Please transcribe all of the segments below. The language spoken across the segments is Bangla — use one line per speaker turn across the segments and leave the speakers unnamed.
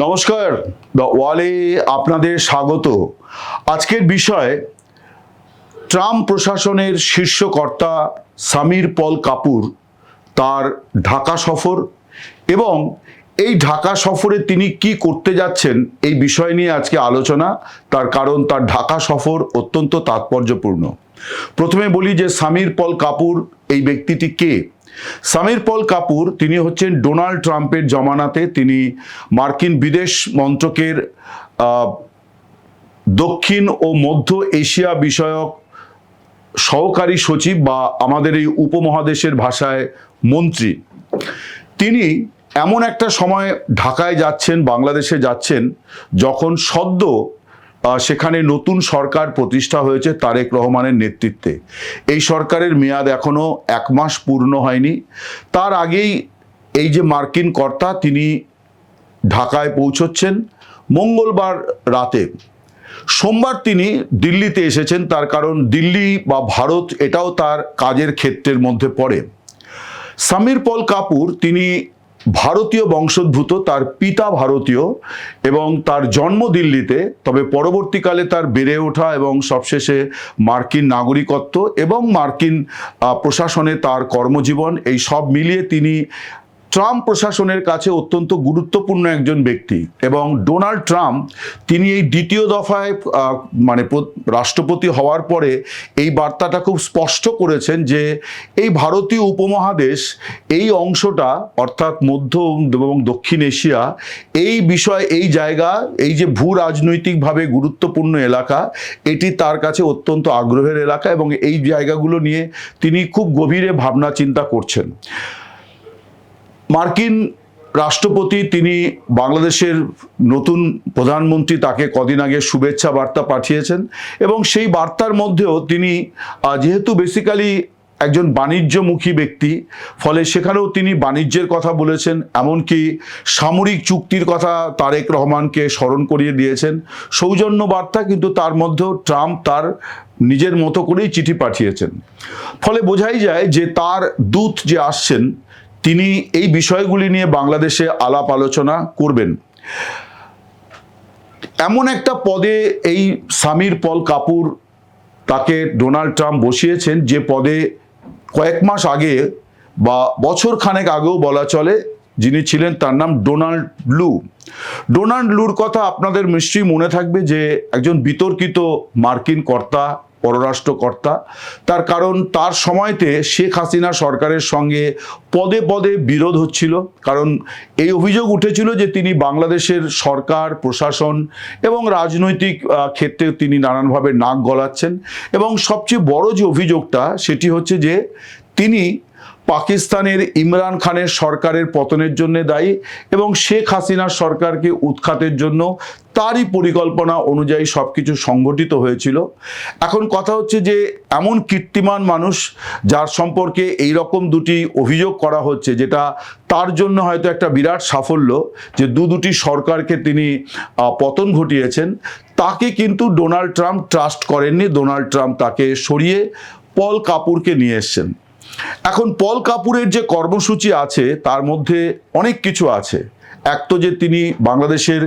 নমস্কার, দ্য ওয়ালে আপনাদের স্বাগত। আজকের বিষয় ট্রাম্প প্রশাসনের শীর্ষকর্তা সামির পল কাপুর তার ঢাকা সফর এবং এই ঢাকা সফরে তিনি কি করতে যাচ্ছেন এই বিষয় নিয়ে আজকে আলোচনা। তার কারণ তার ঢাকা সফর অত্যন্ত তাৎপর্যপূর্ণ। প্রথমে বলি যে সামির পল কাপুর এই ব্যক্তিটি কে। সামির পল কাপুর তিনি হচ্ছেন ডোনাল্ড ট্রাম্পের জমানাতে তিনি মার্কিন বিদেশ মন্ত্রকের দক্ষিণ ও মধ্য এশিয়া বিষয়ক সহকারী সচিব বা আমাদের এই উপমহাদেশের ভাষায় মন্ত্রী। তিনি এমন একটা সময় ঢাকায় যাচ্ছেন, বাংলাদেশে যাচ্ছেন, যখন সদ্য সেখানে নতুন সরকার প্রতিষ্ঠা হয়েছে তারেক রহমানের নেতৃত্বে। এই সরকারের মেয়াদ এখনো 1 মাস পূর্ণ হয়নি। তার আগেই এই যে মার্কিন কর্তা তিনি ঢাকায় পৌঁছচ্ছেন মঙ্গলবার রাতে। সোমবার তিনি দিল্লিতে এসেছেন, তার কারণ দিল্লি বা ভারত এটাও তার কাজের ক্ষেত্রের মধ্যে পড়ে। সামির পল কাপুর তিনি ভারতীয় বংশোদ্ভূত, তার পিতা ভারতীয় এবং তার জন্ম দিল্লিতে, তবে পরবর্তীকালে তার বেড়ে ওঠা এবং সবশেষে মার্কিন নাগরিকত্ব এবং মার্কিন প্রশাসনে তার কর্মজীবন, এই সব মিলিয়ে তিনি ট্রাম্প প্রশাসনের কাছে অত্যন্ত গুরুত্বপূর্ণ একজন ব্যক্তি। এবং ডোনাল্ড ট্রাম্প তিনি এই দ্বিতীয় দফায় রাষ্ট্রপতি হওয়ার পরে এই বার্তাটা খুব স্পষ্ট করেছেন যে এই ভারতীয় উপমহাদেশ, এই অংশটা অর্থাৎ মধ্য এবং দক্ষিণ এশিয়া, এই বিষয়, এই জায়গা, এই যে ভূ রাজনৈতিকভাবে গুরুত্বপূর্ণ এলাকা, এটি তার কাছে অত্যন্ত আগ্রহের এলাকা এবং এই জায়গাগুলো নিয়ে তিনি খুব গভীরে ভাবনা চিন্তা করছেন। মার্কিন রাষ্ট্রপতি তিনি বাংলাদেশের নতুন প্রধানমন্ত্রী, তাকে কদিন আগে শুভেচ্ছা বার্তা পাঠিয়েছেন এবং সেই বার্তার মধ্যেও তিনি যেহেতু বেসিক্যালি একজন বাণিজ্যমুখী ব্যক্তি, ফলে সেখানেও তিনি বাণিজ্যের কথা বলেছেন, এমনকি সামরিক চুক্তির কথা তারেক রহমানকে স্মরণ করিয়ে দিয়েছেন। সৌজন্য বার্তা, কিন্তু তার মধ্যেও ট্রাম্প তার নিজের মতো করেই চিঠি পাঠিয়েছেন। ফলে বোঝাই যায় যে তার দূত যে আসছেন তিনি এই বিষয়গুলি নিয়ে বাংলাদেশে আলাপ আলোচনা করবেন। এমন একটা পদে এই সামির পল কাপুর তাকে ডোনাল্ড ট্রাম্প বসিয়েছেন যে পদে কয়েক মাস আগে বা বছর খানেক আগেও বলা চলে যিনি ছিলেন, তার নাম ডোনাল্ড লু। ডোনাল্ড লুর কথা আপনাদের নিশ্চয়ই মনে থাকবে যে একজন বিতর্কিত মার্কিন কর্তা, পররাষ্ট্রকর্তা। তার কারণ তার সময়তে শেখ হাসিনা সরকারের সঙ্গে পদে পদে বিরোধ হচ্ছিল, কারণ এই অভিযোগ উঠেছিল যে তিনি বাংলাদেশের সরকার, প্রশাসন এবং রাজনৈতিক ক্ষেত্রে তিনি নানানভাবে নাক গলাচ্ছেন। এবং সবচেয়ে বড় যে অভিযোগটা সেটি হচ্ছে যে তিনি পাকিস্তানের ইমরান খানের সরকারের পতনের জন্য দায়ী এবং শেখ হাসিনার সরকারকে উৎখাতের জন্য তারই পরিকল্পনা অনুযায়ী সব কিছু সংগঠিত হয়েছিল। এখন কথা হচ্ছে যে এমন কীর্তিমান মানুষ যার সম্পর্কে এই রকম দুটি অভিযোগ করা হচ্ছে, যেটা তার জন্য হয়তো একটা বিরাট সাফল্য যে দুটি সরকারকে তিনি পতন ঘটিয়েছেন, তাকে কিন্তু ডোনাল্ড ট্রাম্প ট্রাস্ট করেননি। ডোনাল্ড ট্রাম্প তাকে সরিয়ে পল কাপুরকে নিয়ে এসছেন। এখন পল কাপুরের যে কর্মসূচি আছে তার মধ্যে অনেক কিছু আছে। এক তো যে তিনি বাংলাদেশের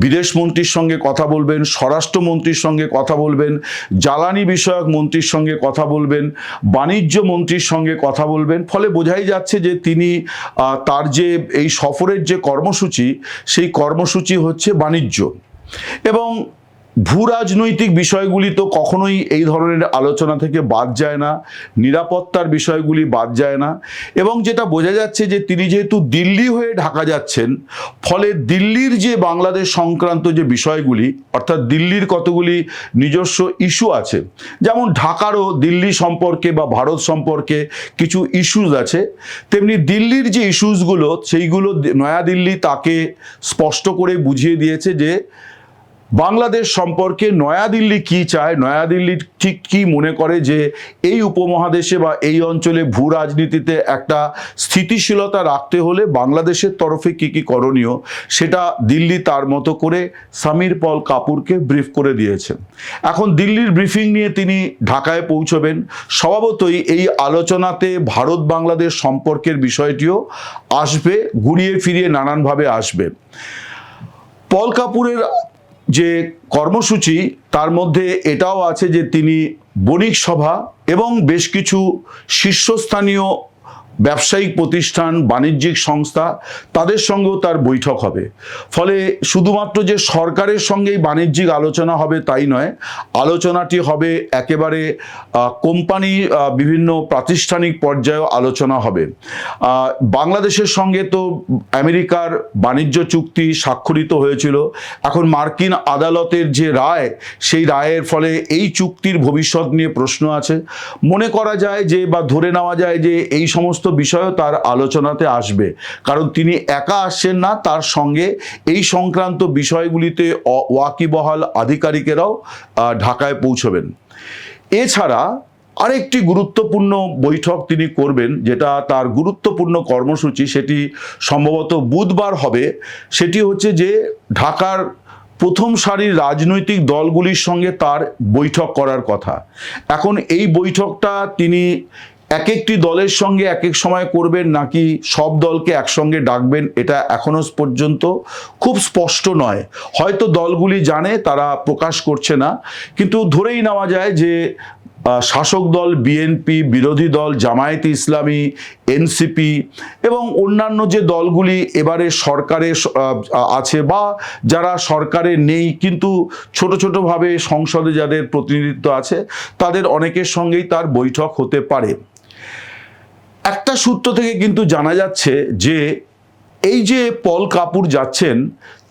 বিদেশ মন্ত্রীর সঙ্গে কথা বলবেন, স্বরাষ্ট্রমন্ত্রীর সঙ্গে কথা বলবেন, জ্বালানি বিষয়ক মন্ত্রীর সঙ্গে কথা বলবেন, বাণিজ্য মন্ত্রীর সঙ্গে কথা বলবেন। ফলে বোঝাই যাচ্ছে যে তিনি তার যে এই সফরের যে কর্মসূচি, সেই কর্মসূচি হচ্ছে বাণিজ্য। এবং ভূ রাজনৈতিক বিষয়গুলি তো কখনোই এই ধরনের আলোচনা থেকে বাদ যায় না, নিরাপত্তার বিষয়গুলি বাদ যায় না। এবং যেটা বোঝা যাচ্ছে যে তিনি যেহেতু দিল্লি হয়ে ঢাকা যাচ্ছেন, ফলে দিল্লির যে বাংলাদেশ সংক্রান্ত যে বিষয়গুলি, অর্থাৎ দিল্লির কতগুলি নিজস্ব ইস্যু আছে, যেমন ঢাকারও দিল্লি সম্পর্কে বা ভারত সম্পর্কে কিছু ইস্যুস আছে, তেমনি দিল্লির যে ইস্যুসগুলো সেইগুলো নয়াদিল্লি তাকে স্পষ্ট করে বুঝিয়ে দিয়েছে যে বাংলাদেশ সম্পর্কে নয়াদিল্লি কি চায়, নয়াদিল্লি ঠিক কি মনে করে যে এই উপমহাদেশে বা এই অঞ্চলে ভূ রাজনীতিতে একটা স্থিতিশীলতা রাখতে হলে বাংলাদেশের তরফে কি কি করণীয়, সেটা দিল্লি তার মতো করে সামির পল কাপুরকে ব্রিফ করে দিয়েছেন। এখন দিল্লির ব্রিফিং নিয়ে তিনি ঢাকায় পৌঁছবেন। স্বভাবতই এই আলোচনাতে ভারত বাংলাদেশ সম্পর্কের বিষয়টিও আসবে, ঘুরিয়ে ফিরিয়ে নানানভাবে আসবে। পল কাপুরের যে কর্মসূচি তার মধ্যে এটাও আছে যে তিনি বণিক সভা এবং বেশ কিছু শীর্ষস্থানীয় ব্যবসায়িক প্রতিষ্ঠান, বাণিজ্যিক সংস্থা, তাদের সঙ্গেও তার বৈঠক হবে। ফলে শুধুমাত্র যে সরকারের সঙ্গেই বাণিজ্যিক আলোচনা হবে তাই নয়, আলোচনাটি হবে একেবারে কোম্পানি, বিভিন্ন প্রাতিষ্ঠানিক পর্যায়েও আলোচনা হবে। বাংলাদেশের সঙ্গে তো আমেরিকার বাণিজ্য চুক্তি স্বাক্ষরিত হয়েছিল। এখন মার্কিন আদালতের যে রায়, সেই রায়ের ফলে এই চুক্তির ভবিষ্যৎ নিয়ে প্রশ্ন আছে। মনে করা যায় যে, বা ধরে নেওয়া যায় যে, এই সমস্ত বিষয়ও তার আলোচনাতে আসবে, কারণ তিনি একা আসছেন না, তার সঙ্গে এই সংক্রান্ত বিষয়গুলিতে ওয়াকিবহাল আধিকারিকেরাও ঢাকায় পৌঁছবেন। এছাড়া আরেকটি গুরুত্বপূর্ণ বৈঠক তিনি করবেন, যেটা তার গুরুত্বপূর্ণ কর্মসূচি, সেটি সম্ভবত বুধবার হবে। সেটি হচ্ছে যে ঢাকার প্রথম সারির রাজনৈতিক দলগুলির সঙ্গে তার বৈঠক করার কথা। এখন এই বৈঠকটা তিনি এক একটি দলের সঙ্গে এক এক সময় করবেন নাকি সব দলকে একসঙ্গে ডাকবেন, এটা এখনো পর্যন্ত খুব স্পষ্ট নয়। হয়তো দলগুলি জানে, তারা প্রকাশ করছে না, কিন্তু ধরেই নেওয়া যায় যে শাসক দল বিএনপি, বিরোধী দল জামায়াতে ইসলামী, এনসিপি এবং অন্যান্য যে দলগুলি এবারে সরকারে আছে বা যারা সরকারে নেই কিন্তু ছোট ছোটভাবে সংসদে যাদের প্রতিনিধিত্ব আছে, তাদের অনেকের সঙ্গেই তার বৈঠক হতে পারে। একটা সূত্র থেকে কিন্তু জানা যাচ্ছে যে এই যে পল কাপুর যাচ্ছেন,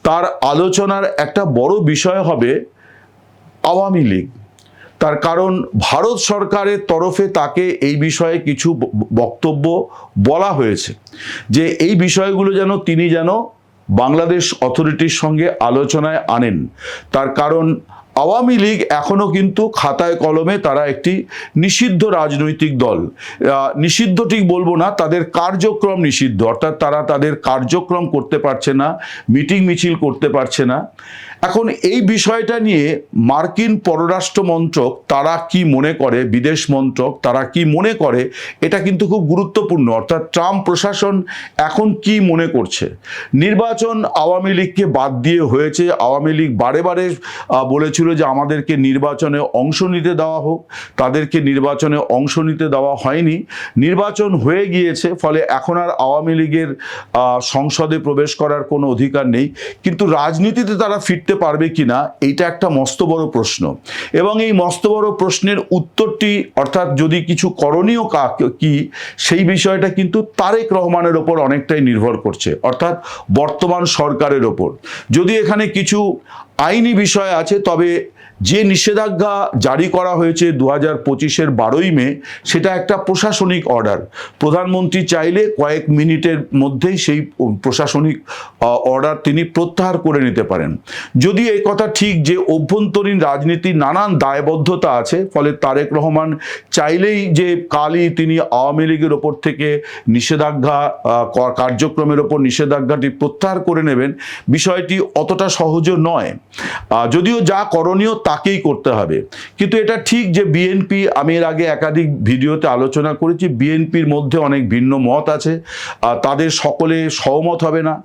তার আলোচনার একটা বড় বিষয় হবে আওয়ামী লীগ। তার কারণ ভারত সরকারের তরফে তাকে এই বিষয়ে কিছু বক্তব্য বলা হয়েছে যে এই বিষয়গুলো যেন তিনি বাংলাদেশ অথরিটির সঙ্গে আলোচনায় আনেন। তার কারণ আওয়ামী লীগ এখনো কিন্তু খাতায় কলমে তারা একটি নিষিদ্ধ রাজনৈতিক দল। নিষিদ্ধ ঠিক বলবো না, তাদের কার্যক্রম নিষিদ্ধ, অর্থাৎ তারা তাদের কার্যক্রম করতে পারছে না, মিটিং মিছিল করতে পারছে না। এখন এই বিষয়টা নিয়ে মার্কিন পররাষ্ট্র মন্ত্রক তারা কি মনে করে, বিদেশ মন্ত্রক তারা কি মনে করে, এটা কিন্তু খুব গুরুত্বপূর্ণ। অর্থাৎ ট্রাম্প প্রশাসন এখন কি মনে করছে। নির্বাচন আওয়ামী লীগকে বাদ দিয়ে হয়েছে। আওয়ামী লীগ বারে বারে বলেছিল যে আমাদেরকে নির্বাচনে অংশ নিতে দেওয়া হোক, তাদেরকে নির্বাচনে অংশ নিতে দেওয়া হয়নি। নির্বাচন হয়ে গিয়েছে, ফলে এখন আর আওয়ামী লীগের সংসদে প্রবেশ করার কোনো অধিকার নেই। কিন্তু রাজনীতিতে তারা ফিরতে পারবে কিনা, এইটা একটা মস্ত বড় প্রশ্ন। এবং এই মস্ত বড় প্রশ্নের উত্তরটি, অর্থাৎ যদি কিছু করণীয় কি, সেই বিষয়টা কিন্তু তারেক রহমানের ওপর অনেকটাই নির্ভর করছে, অর্থাৎ বর্তমান সরকারের ওপর। যদি এখানে কিছু আইনি বিষয় আছে, তবে যে নিষেধাজ্ঞা জারি করা হয়েছে 2025-এর 12ই মে, সেটা একটা প্রশাসনিক অর্ডার। প্রধানমন্ত্রী চাইলে কয়েক মিনিটের মধ্যেই সেই প্রশাসনিক অর্ডার তিনি প্রত্যাহার করে নিতে পারেন। যদি এই কথা ঠিক যে অভ্যন্তরীণ রাজনীতির নানান দায়বদ্ধতা আছে, ফলে তারেক রহমান চাইলেই যে কালই তিনি আওয়ামী লীগের ওপর থেকে নিষেধাজ্ঞা, কার্যক্রমের ওপর নিষেধাজ্ঞাটি প্রত্যাহার করে নেবেন, বিষয়টি অতটা সহজও নয়। যদিও যা করণীয় তাকেই করতে হবে। কিন্তু এটা ঠিক যে বিএনপি, আমি এর আগে একাধিক ভিডিওতে আলোচনা করেছি, বিএনপির মধ্যে অনেক ভিন্ন মত আছে, তাদের সকলে সহমত হবে না।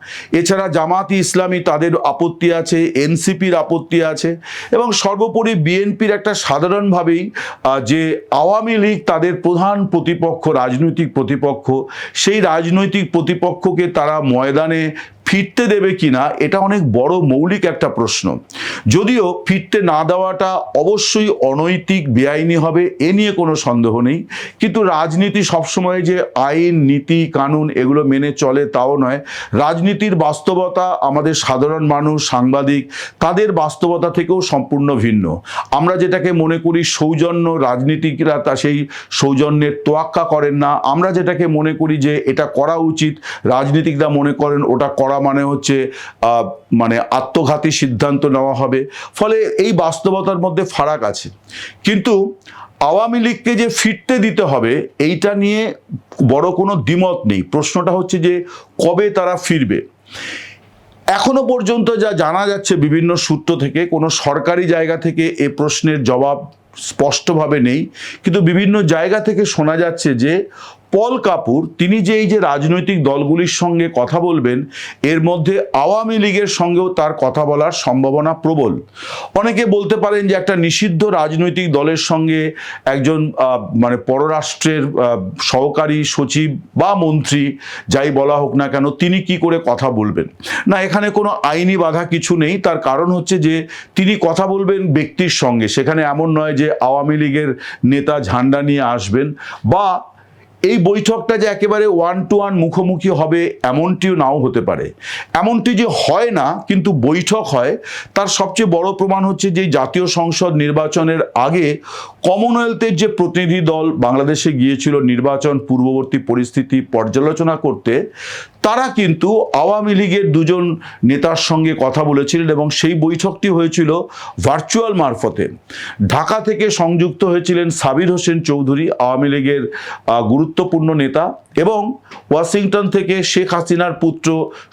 এছাড়া জামায়াতে ইসলামী তাদের আপত্তি আছে, এনসিপির আপত্তি আছে, এবং সর্বোপরি বিএনপির একটা সাধারণভাবেই যে আওয়ামী লীগ তাদের প্রধান প্রতিপক্ষ, রাজনৈতিক প্রতিপক্ষ, সেই রাজনৈতিক প্রতিপক্ষকে তারা ময়দানে ফিরতে দেবে কিনা, এটা অনেক বড় মৌলিক একটা প্রশ্ন। যদিও ফিরতে না দেওয়াটা অবশ্যই অনৈতিক, বেআইনি হবে, এ নিয়ে কোনো সন্দেহ নেই। কিন্তু রাজনীতি সবসময় যে আইন, নীতি, কানুন এগুলো মেনে চলে তাও নয়। রাজনীতির বাস্তবতা আমাদের সাধারণ মানুষ, সাংবাদিক, তাদের বাস্তবতা থেকেও সম্পূর্ণ ভিন্ন। আমরা যেটাকে মনে করি সৌজন্য, রাজনীতিকরা তা সেই সৌজন্যের তোয়াক্কা করেন না। আমরা যেটাকে মনে করি যে এটা করা উচিত, রাজনীতিকরা মনে করেন ওটা করা মানে হচ্ছে আত্মঘাতী সিদ্ধান্ত নেওয়া হবে। ফলে এই বাস্তবতার মধ্যে ফারাক আছে। কিন্তু আওয়ামী লীগকে যে ফিরতে দিতে হবে, এইটা নিয়ে বড় কোনো দ্বিমত নেই। প্রশ্নটা হচ্ছে যে কবে তারা ফিরবে। এখনো পর্যন্ত যা জানা যাচ্ছে বিভিন্ন সূত্র থেকে, কোনো সরকারি জায়গা থেকে এ প্রশ্নের জবাব স্পষ্টভাবে নেই, কিন্তু বিভিন্ন জায়গা থেকে শোনা যাচ্ছে যে পল কাপুর তিনি যে এই যে রাজনৈতিক দলগুলির সঙ্গে কথা বলবেন, এর মধ্যে আওয়ামী লীগের সঙ্গেও তার কথা বলার সম্ভাবনা প্রবল। অনেকে বলতে পারেন যে একটা নিষিদ্ধ রাজনৈতিক দলের সঙ্গে একজন মানে পররাষ্ট্রের সহকারী সচিব বা মন্ত্রী যাই বলা হোক না কেন, তিনি কি করে কথা বলবেন? না, এখানে কোনো আইনি বাধা কিছু নেই। তার কারণ হচ্ছে যে তিনি কথা বলবেন ব্যক্তির সঙ্গে, সেখানে এমন নয় যে আওয়ামী লীগের নেতা ঝান্ডা নিয়ে আসবেন, বা এই বৈঠকটা যে একেবারে 1-to-1 মুখোমুখি হবে এমনটিও নাও হতে পারে। এমনটি যে হয় না কিন্তু বৈঠক হয়, তার সবচেয়ে বড় প্রমাণ হচ্ছে যে জাতীয় সংসদ নির্বাচনের আগে কমনওয়েলথের যে প্রতিনিধি দল বাংলাদেশে গিয়েছিল নির্বাচন পূর্ববর্তী পরিস্থিতি পর্যালোচনা করতে, তারা কিন্তু আওয়ামী লীগের দুজন নেতার সঙ্গে কথা বলেছিলেন এবং সেই বৈঠকটি হয়েছিল ভার্চুয়াল মারফতে। ঢাকা থেকে সংযুক্ত হয়েছিলেন সাবির হোসেন চৌধুরী, আওয়ামী লীগের গুরুত্বপূর্ণ নেতা, এবং ওয়াশিংটন থেকে শেখ হাসিনার পুত্র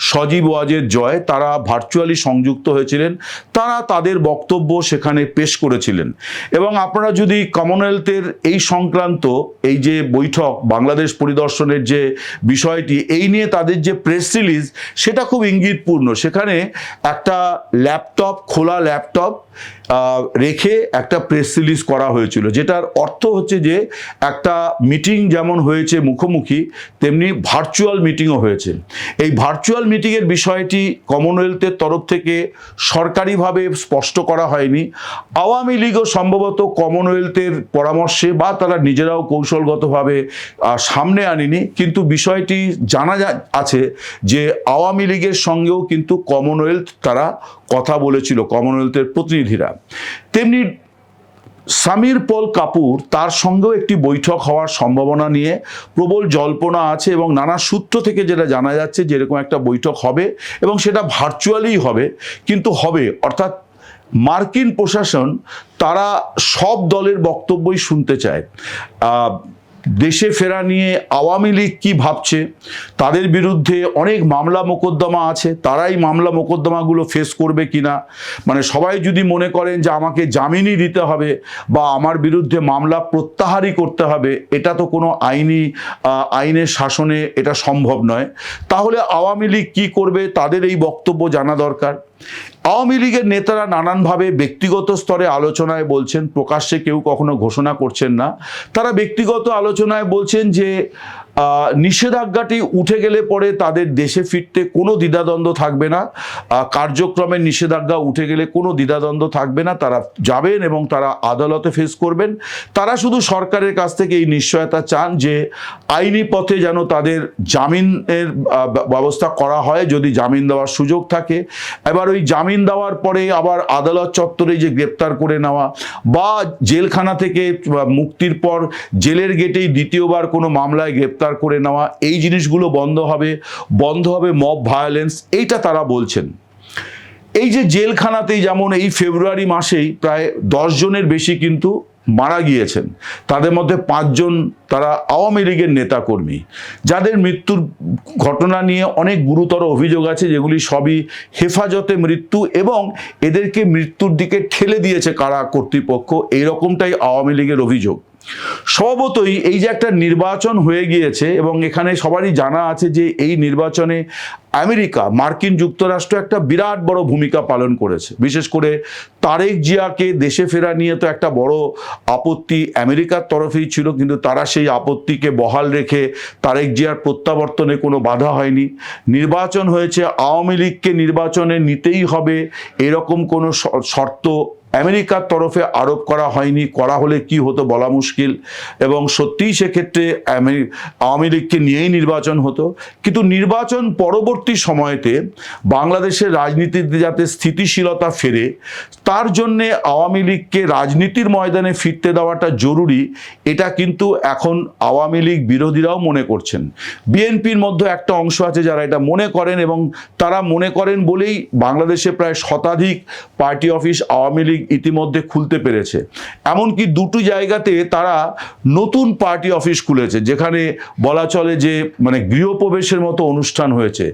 সজীব ওয়াজেদ জয়, তারা ভার্চুয়ালি সংযুক্ত হয়েছিলেন। তারা তাদের বক্তব্য সেখানে পেশ করেছিলেন। এবং আপনারা যদি কমনওয়েলথের এই সংক্রান্ত এই যে বৈঠক বাংলাদেশ পরিদর্শনের যে বিষয়টি, এই নিয়ে তাদের যে প্রেস রিলিজ, সেটা খুব ইঙ্গিতপূর্ণ। সেখানে একটা ল্যাপটপ, খোলা ল্যাপটপ রেখে একটা প্রেস রিলিজ করা হয়েছিল, যেটার অর্থ হচ্ছে যে একটা মিটিং যেমন হয়েছে মুখোমুখি, তেমনি ভার্চুয়াল মিটিংও হয়েছে। এই ভার্চুয়াল মিটিংয়ের বিষয়টি কমনওয়েলথের তরফ থেকে সরকারিভাবে স্পষ্ট করা হয়নি। আওয়ামী লীগও সম্ভবত কমনওয়েলথের পরামর্শে বা তারা নিজেরাও কৌশলগতভাবে সামনে আনেনি, কিন্তু বিষয়টি জানা আছে যে আওয়ামী লীগের সঙ্গেও কিন্তু কমনওয়েলথ তারা কথা বলেছিল, কমনওয়েলথের প্রতিনিধিরা। তেমনি সামির পল কাপুর, তার সঙ্গেও একটি বৈঠক হওয়ার সম্ভাবনা নিয়ে প্রবল জল্পনা আছে, এবং নানা সূত্র থেকে যেটা জানা যাচ্ছে যে এরকম একটা বৈঠক হবে এবং সেটা ভার্চুয়ালি হবে, কিন্তু হবে। অর্থাৎ মার্কিন প্রশাসন তারা সব দলের বক্তব্যই শুনতে চায়। দেশে ফেরা নিয়ে আওয়ামী লীগ কী ভাবছে, তাদের বিরুদ্ধে অনেক মামলা মোকদ্দমা আছে, তারাই মামলা মোকদ্দমাগুলো ফেস করবে কিনা, মানে সবাই যদি মনে করেন যে আমাকে জামিনই দিতে হবে বা আমার বিরুদ্ধে মামলা প্রত্যাহারই করতে হবে, এটা তো কোনো আইনের শাসনে এটা সম্ভব নয়। তাহলে আওয়ামী লীগ কী করবে, তাদের এই বক্তব্য জানা দরকার। আওয়ামী লীগের নেতারা নানানভাবে ব্যক্তিগত স্তরে আলোচনায় বলছেন, প্রকাশ্যে কেউ কখনো ঘোষণা করছেন না। তারা ব্যক্তিগত আলোচনায় বলছেন যে নিষেধাজ্ঞাটি উঠে গেলে পরে তাদের দেশে ফিরতে কোনো দ্বিধাদ্বন্দ্ব থাকবে না, কার্যক্রমের নিষেধাজ্ঞা উঠে গেলে কোনো দ্বিধাদ্বন্দ্ব থাকবে না, তারা যাবেন এবং তারা আদালতে ফেস করবেন। তারা শুধু সরকারের কাছ থেকে এই নিশ্চয়তা চান যে আইনি পথে যেন তাদের জামিনের ব্যবস্থা করা হয়, যদি জামিন দেওয়ার সুযোগ থাকে। এবার ওই জামিন দেওয়ার পরে আবার আদালত চত্বরে যে গ্রেপ্তার করে নেওয়া বা জেলখানা থেকে মুক্তির পর জেলের গেটেই দ্বিতীয়বার কোনো মামলায় গ্রেপ্তার করে নেওয়া, এই জিনিসগুলো বন্ধ হবে মব ভায়োলেন্স, এইটা তারা বলছেন। এই যে জেলখানাতেই যেমন এই ফেব্রুয়ারি মাসেই প্রায় 10 জনের বেশি কিন্তু মারা গিয়েছেন, তাদের মধ্যে 5 জন তারা আওয়ামী লীগের নেতাকর্মী, যাদের মৃত্যুর ঘটনা নিয়ে অনেক গুরুতর অভিযোগ আছে, যেগুলি সবই হেফাজতে মৃত্যু এবং এদেরকে মৃত্যুর দিকে ঠেলে দিয়েছে কারা কর্তৃপক্ষ, এইরকমটাই আওয়ামী লীগের অভিযোগ। স্বভাবতই এই যে একটা নির্বাচন হয়ে গিয়েছে এবং এখানে সবারই জানা আছে যে এই নির্বাচনে আমেরিকা, মার্কিন যুক্তরাষ্ট্র একটা বিরাট বড় ভূমিকা পালন করেছে। বিশেষ করে তারেক জিয়াকে দেশে ফেরা নিয়ে তো একটা বড় আপত্তি আমেরিকার তরফেই ছিল, কিন্তু তারা সেই আপত্তিকে বহাল রেখে তারেক জিয়ার প্রত্যাবর্তনে কোনো বাধা হয়নি। নির্বাচন হয়েছে, আওয়ামী লীগকে নির্বাচনে নিতেই হবে এরকম কোনো শর্ত আমেরিকার তরফে আরোপ করা হয়নি। করা হলে কি হতো বলা মুশকিল, এবং সত্যিই সেক্ষেত্রে আওয়ামী লীগকে নিয়েই নির্বাচন হতো। কিন্তু নির্বাচন পরবর্তী সময়তে বাংলাদেশের রাজনীতিতে যাতে স্থিতিশীলতা ফেরে, তার জন্যে আওয়ামী লীগকে রাজনীতির ময়দানে ফিরতে দেওয়াটা জরুরি, এটা কিন্তু এখন আওয়ামী লীগ বিরোধীরাও মনে করছেন। বিএনপির মধ্যে একটা অংশ আছে যারা এটা মনে করেন, এবং তারা মনে করেন বলেই বাংলাদেশে প্রায় শতাধিক পার্টি অফিস আওয়ামী লীগ ইতিমধ্যে খুলতে পেরেছে। এমনকি দুটি জায়গাতে তারা নতুন পার্টি অফিস খুলেছে, যেখানে বলা চলে যে মানে গৃহপ্রবেশের মতো অনুষ্ঠান হয়েছে।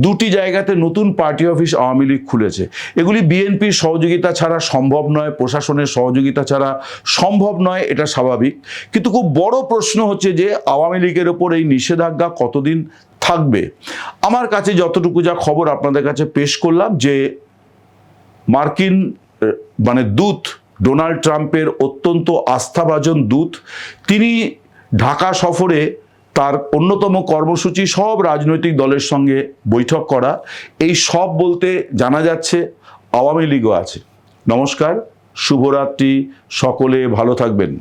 দুটি জায়গাতে নতুন পার্টি অফিস আওয়ামী লীগ খুলেছে। এগুলি বিএনপির সহযোগিতা ছাড়া সম্ভব নয়, প্রশাসনের সহযোগিতা ছাড়া সম্ভব নয়, এটা স্বাভাবিক। কিন্তু খুব বড় প্রশ্ন হচ্ছে যে আওয়ামী লীগের ওপর এই নিষেধাজ্ঞা কতদিন থাকবে। আমার কাছে যতটুকু যা খবর আপনাদের কাছে পেশ করলাম, যে মার্কিন মানে দূত, ডোনাল্ড ট্রাম্পের অত্যন্ত আস্থাভাজন দূত, তিনি ঢাকা সফরে তার অন্যতম কর্মসূচি সব রাজনৈতিক দলের সঙ্গে বৈঠক করা। এই সব বলতে জানা যাচ্ছে আওয়ামী লীগও আছে। নমস্কার, শুভরাত্রি, সকলে ভালো থাকবেন।